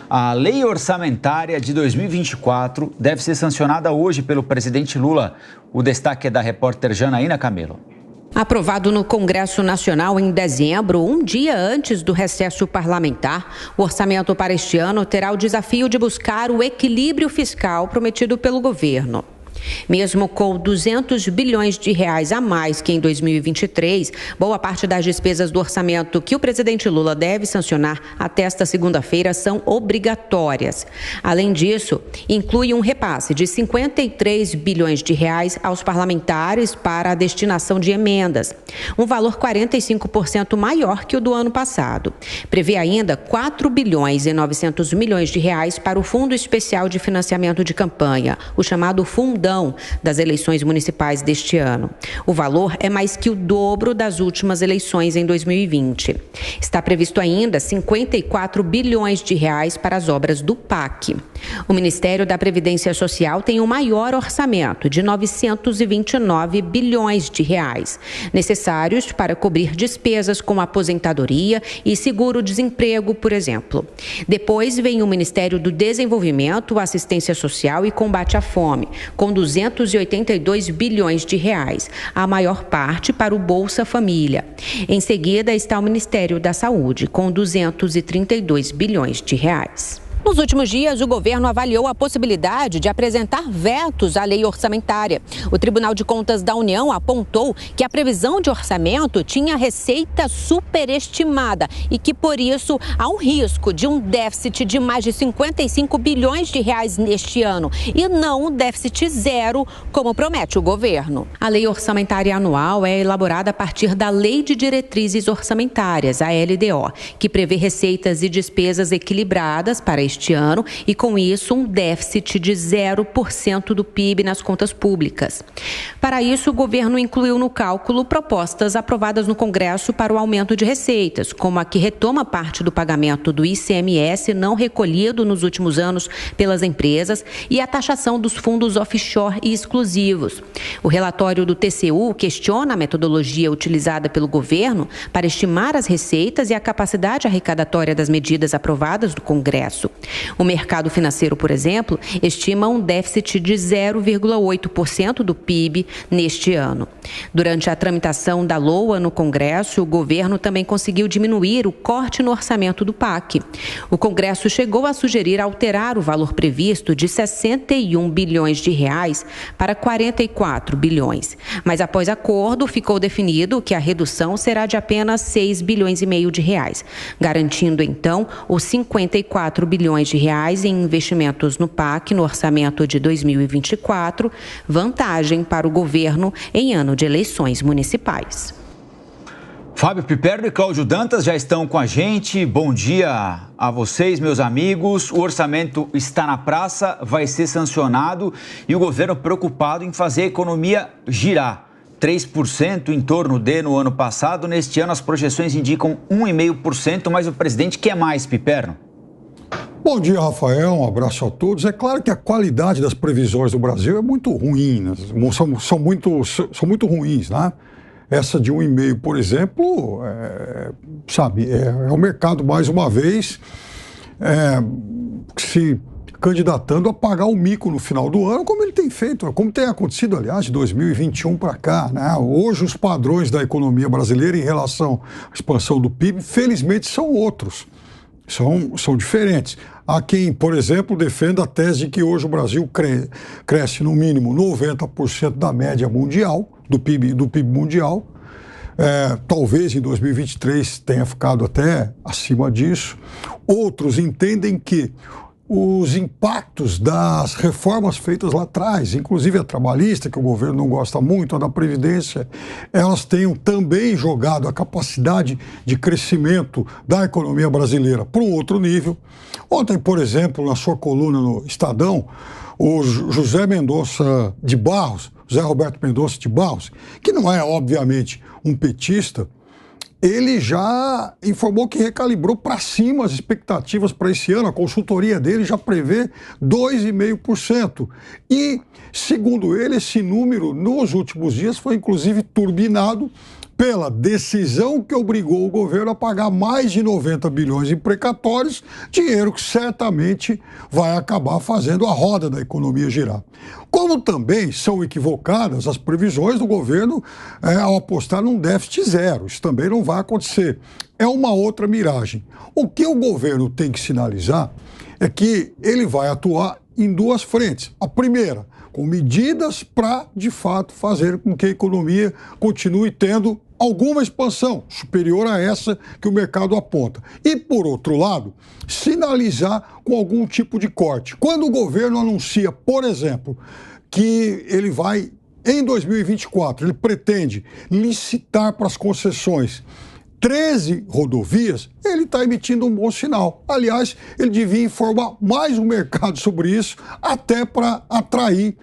A lei orçamentária de 2024 deve ser sancionada hoje pelo presidente Lula. O destaque é da repórter Janaína Camelo. Aprovado no Congresso Nacional em dezembro, um dia antes do recesso parlamentar, o orçamento para este ano terá o desafio de buscar o equilíbrio fiscal prometido pelo governo. Mesmo com 200 bilhões de reais a mais que em 2023, boa parte das despesas do orçamento que o presidente Lula deve sancionar até esta segunda-feira são obrigatórias. Além disso, inclui um repasse de 53 bilhões de reais aos parlamentares para a destinação de emendas, um valor 45% maior que o do ano passado. Prevê ainda 4 bilhões e 900 milhões de reais para o Fundo Especial de Financiamento de Campanha, o chamado Fundão das eleições municipais deste ano. O valor é mais que o dobro das últimas eleições em 2020. Está previsto ainda 54 bilhões de reais para as obras do PAC. O Ministério da Previdência Social tem o maior orçamento de 929 bilhões de reais, necessários para cobrir despesas com aposentadoria e seguro-desemprego, por exemplo. Depois vem o Ministério do Desenvolvimento, Assistência Social e Combate à Fome, com 282 bilhões de reais, a maior parte para o Bolsa Família. Em seguida está o Ministério da Saúde, com 232 bilhões de reais. Nos últimos dias, o governo avaliou a possibilidade de apresentar vetos à lei orçamentária. O Tribunal de Contas da União apontou que a previsão de orçamento tinha receita superestimada e que, por isso, há um risco de um déficit de mais de 55 bilhões de reais neste ano e não um déficit zero, como promete o governo. A lei orçamentária anual é elaborada a partir da Lei de Diretrizes Orçamentárias, a LDO, que prevê receitas e despesas equilibradas para este ano e, com isso, um déficit de 0% do PIB nas contas públicas. Para isso, o governo incluiu no cálculo propostas aprovadas no Congresso para o aumento de receitas, como a que retoma parte do pagamento do ICMS não recolhido nos últimos anos pelas empresas e a taxação dos fundos offshore e exclusivos. O relatório do TCU questiona a metodologia utilizada pelo governo para estimar as receitas e a capacidade arrecadatória das medidas aprovadas do Congresso. O mercado financeiro, por exemplo, estima um déficit de 0,8% do PIB neste ano. Durante a tramitação da LOA no Congresso, o governo também conseguiu diminuir o corte no orçamento do PAC. O Congresso chegou a sugerir alterar o valor previsto de 61 bilhões de reais para 44 bilhões. Mas após acordo, ficou definido que a redução será de apenas 6 bilhões e meio de reais, garantindo então os 54 bilhões de reais em investimentos no PAC no orçamento de 2024, vantagem para o governo em ano de eleições municipais. Fábio Piperno e Cláudio Dantas já estão com a gente. Bom dia a vocês, meus amigos. O orçamento está na praça, vai ser sancionado e o governo preocupado em fazer a economia girar. 3% em torno de no ano passado. Neste ano as projeções indicam 1,5%, mas o presidente quer mais, Piperno. Bom dia, Rafael, um abraço a todos. É claro que a qualidade das previsões do Brasil é muito ruim, né? são muito ruins, né? Essa de 1,5%, por exemplo, é o mercado, mais uma vez, se candidatando a pagar o mico no final do ano, como ele tem feito, como tem acontecido, aliás, de 2021 para cá, né? Hoje os padrões da economia brasileira em relação à expansão do PIB, felizmente, são outros. São diferentes. Há quem, por exemplo, defenda a tese de que hoje o Brasil cresce no mínimo 90% da média mundial, do PIB mundial. Talvez em 2023 tenha ficado até acima disso. Outros entendem que os impactos das reformas feitas lá atrás, inclusive a trabalhista, que o governo não gosta muito, a da Previdência, elas tenham também jogado a capacidade de crescimento da economia brasileira para um outro nível. Ontem, por exemplo, na sua coluna no Estadão, o José Roberto Mendonça de Barros, que não é, obviamente, um petista, ele já informou que recalibrou para cima as expectativas para esse ano. A consultoria dele já prevê 2,5%. E, segundo ele, esse número, nos últimos dias, foi inclusive turbinado pela decisão que obrigou o governo a pagar mais de 90 bilhões em precatórios, dinheiro que certamente vai acabar fazendo a roda da economia girar. Como também são equivocadas as previsões do governo ao apostar num déficit zero. Isso também não vai acontecer. É uma outra miragem. O que o governo tem que sinalizar é que ele vai atuar em duas frentes. A primeira, com medidas para, de fato, fazer com que a economia continue tendo alguma expansão superior a essa que o mercado aponta. E, por outro lado, sinalizar com algum tipo de corte. Quando o governo anuncia, por exemplo, que ele vai, em 2024, ele pretende licitar para as concessões 13 rodovias, ele está emitindo um bom sinal. Aliás, ele devia informar mais o mercado sobre isso, até para atrair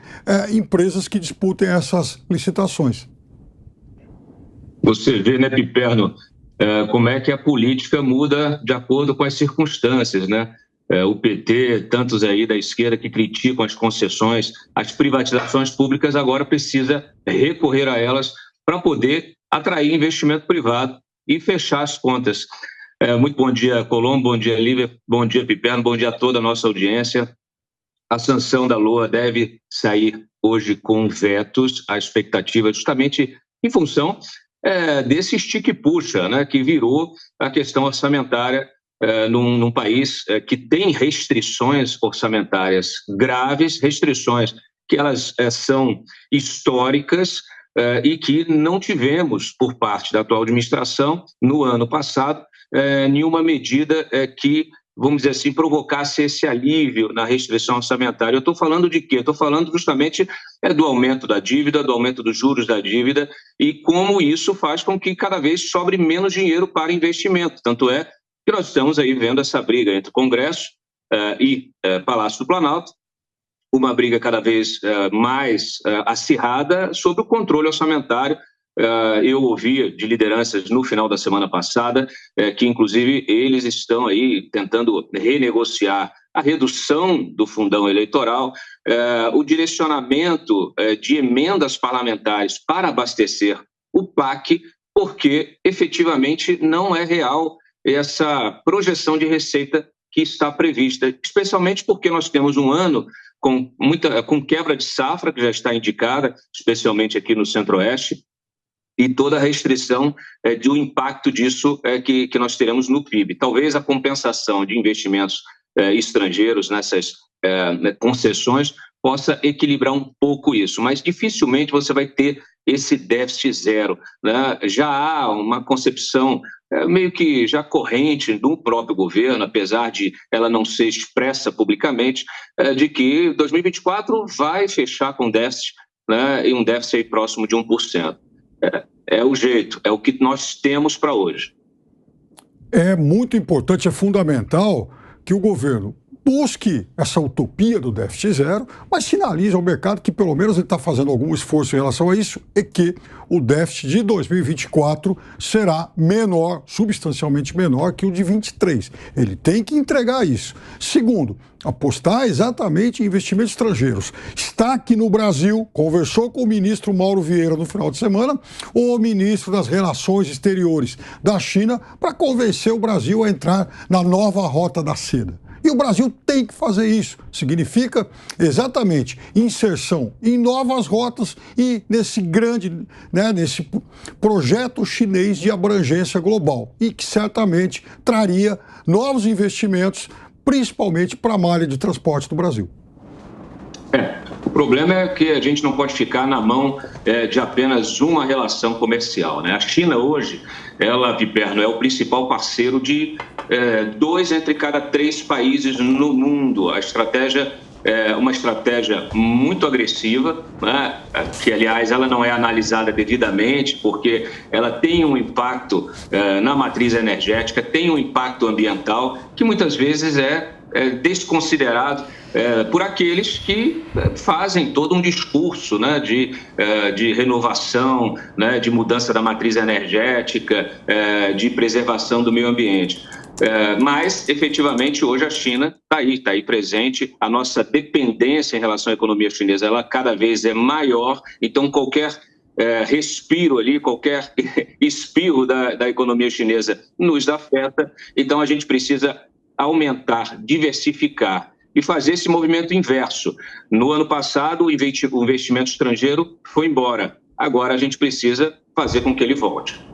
empresas que disputem essas licitações. Você vê, né, Piperno, como é que a política muda de acordo com as circunstâncias, né? O PT, tantos aí da esquerda que criticam as concessões, as privatizações públicas, agora precisa recorrer a elas para poder atrair investimento privado e fechar as contas. Muito bom dia, Colombo, bom dia, Lívia, bom dia, Piperno, bom dia a toda a nossa audiência. A sanção da LOA deve sair hoje com vetos, a expectativa justamente em função desse estique-puxa, né, que virou a questão orçamentária num país que tem restrições orçamentárias graves, restrições que elas são históricas, e que não tivemos, por parte da atual administração, no ano passado, nenhuma medida que, vamos dizer assim, provocasse esse alívio na restrição orçamentária. Eu estou falando de quê? Estou falando justamente do aumento da dívida, do aumento dos juros da dívida e como isso faz com que cada vez sobre menos dinheiro para investimento. Tanto é que nós estamos aí vendo essa briga entre Congresso e Palácio do Planalto, uma briga cada vez mais acirrada sobre o controle orçamentário. Eu ouvi de lideranças no final da semana passada que, inclusive, eles estão aí tentando renegociar a redução do fundão eleitoral, o direcionamento de emendas parlamentares para abastecer o PAC, porque efetivamente não é real essa projeção de receita que está prevista, especialmente porque nós temos um ano com quebra de safra, que já está indicada, especialmente aqui no Centro-Oeste, e toda a restrição do impacto disso que nós teremos no PIB. Talvez a compensação de investimentos estrangeiros nessas concessões possa equilibrar um pouco isso, mas dificilmente você vai ter esse déficit zero, né? Já há uma concepção meio que já corrente do próprio governo, apesar de ela não ser expressa publicamente, de que 2024 vai fechar com déficit, né? E um déficit aí próximo de 1%. É o jeito, é o que nós temos para hoje. É muito importante, é fundamental que o governo busque essa utopia do déficit zero, mas sinalize ao mercado que pelo menos ele está fazendo algum esforço em relação a isso e que o déficit de 2024 será menor, substancialmente menor que o de 23. Ele tem que entregar isso. Segundo, apostar exatamente em investimentos estrangeiros. Está aqui no Brasil, conversou com o ministro Mauro Vieira no final de semana, o ministro das Relações Exteriores da China, para convencer o Brasil a entrar na nova rota da seda. E o Brasil tem que fazer isso. Significa exatamente inserção em novas rotas e nesse grande, nesse projeto chinês de abrangência global e que certamente traria novos investimentos, principalmente para a malha de transporte do Brasil. O problema é que a gente não pode ficar na mão de apenas uma relação comercial, né? A China hoje, ela, Piperno, é o principal parceiro de 2 entre cada 3 países no mundo. A estratégia é uma estratégia muito agressiva, né? Que, aliás, ela não é analisada devidamente, porque ela tem um impacto na matriz energética, tem um impacto ambiental, que muitas vezes é desconsiderado por aqueles que fazem todo um discurso, né, de renovação, né, de mudança da matriz energética, de preservação do meio ambiente. Mas, efetivamente, hoje a China está aí presente. A nossa dependência em relação à economia chinesa, ela cada vez é maior. Então, qualquer respiro ali, qualquer espirro da economia chinesa nos afeta. Então, a gente precisa aumentar, diversificar e fazer esse movimento inverso. No ano passado, o investimento estrangeiro foi embora. Agora, a gente precisa fazer com que ele volte.